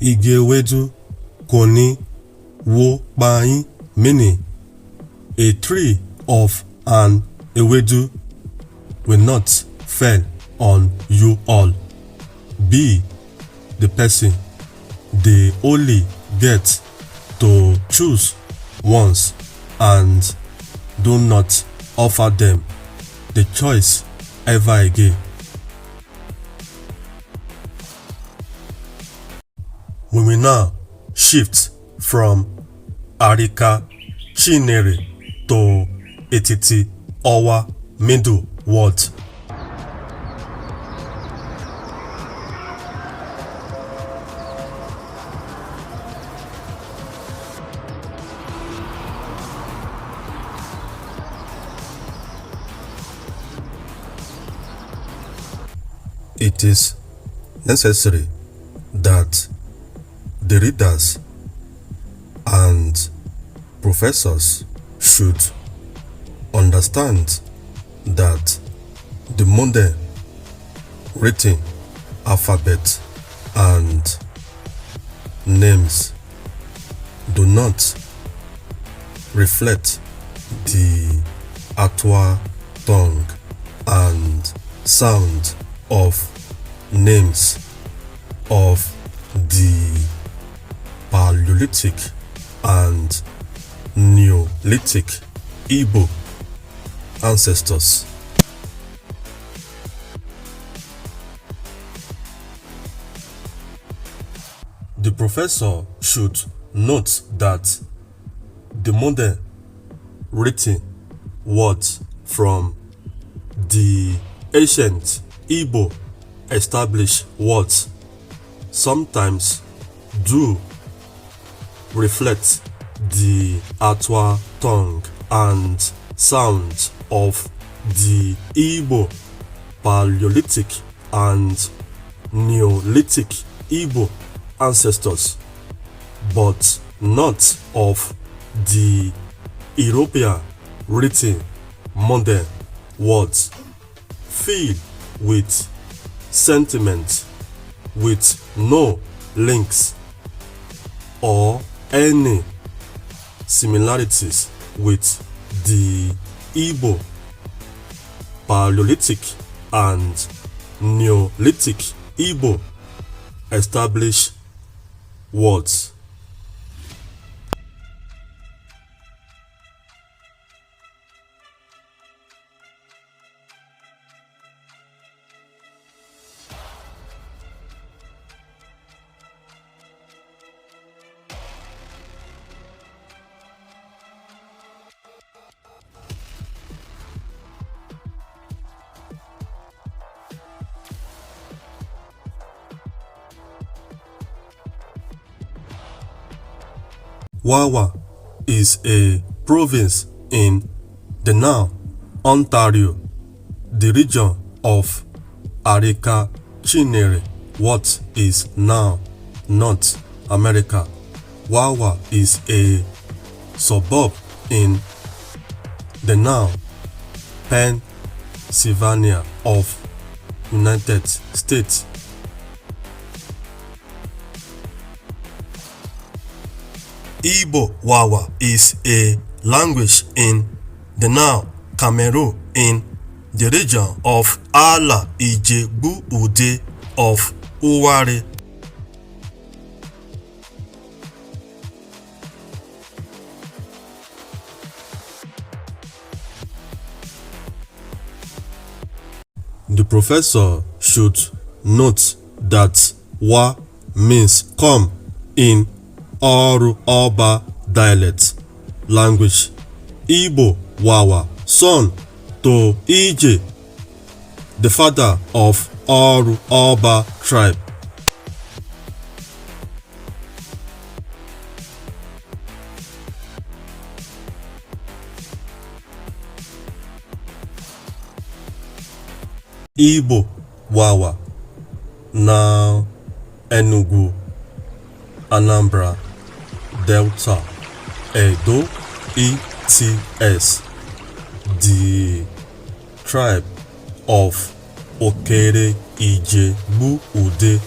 Ijebuode kò ní wó pa yín, meaning a tree of an ewedu will not fall on you all. B. The person they only get to choose once and do not offer them the choice ever again. We will now shift from Arika Chinere to Etiti Owa middle word. It is necessary that the readers and professors should understand that the modern written alphabet and names do not reflect the actual tongue and sound of names of the Paleolithic and Neolithic Igbo ancestors. The professor should note that the modern written words from the ancient Igbo established words sometimes do reflect the actual tongue and sound of the Igbo Paleolithic and Neolithic Igbo ancestors, but not of the European written modern words filled with sentiment with no links or any similarities with the Igbo Paleolithic and Neolithic Igbo established words. Wawa is a province in the now Ontario, the region of Arika Chinere, what is now North America. Wawa is a suburb in the now Pennsylvania of United States. Igbo Wawa is a language in the now Cameroon in the region of ALAIJEBUODE of Ouwarre. The professor should note that Wa means come in Onye-oru-oba dialect language. Igbo Wawa, son to Ije, the father of Onye-oru-oba tribe. Igbo Wawa, now Enugu, Anambra, Delta, Edo, ETS, the tribe of Okere-Ijebuode.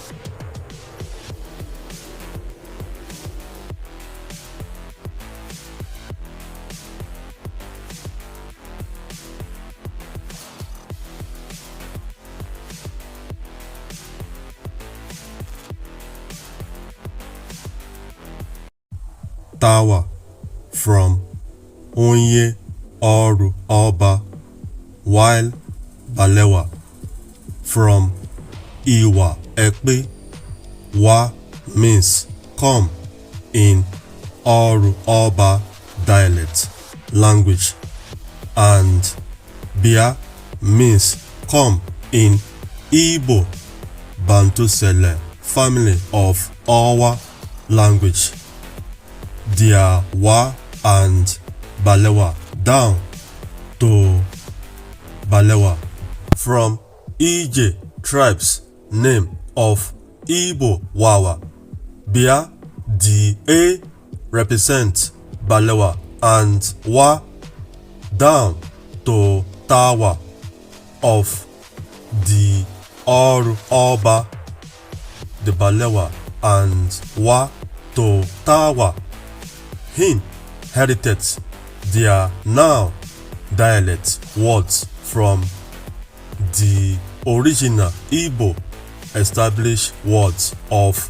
Tawa from Onye-oru-oba, while Balewa from Iwa-Ekpe. Wa means come in Oru-Oba dialect language, and Bia means come in Igbo Bantusele family of Ouwarre language. Their Wa and Balewa down to Balewa from Ije tribes name of Igbo Wawa. Bia the A represent Balewa and Wa down to Tawa of the Oru-Oba, the Balewa and Wa to Tawa inherited their now dialect words from the original Igbo established words of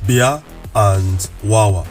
Bia and Wawa.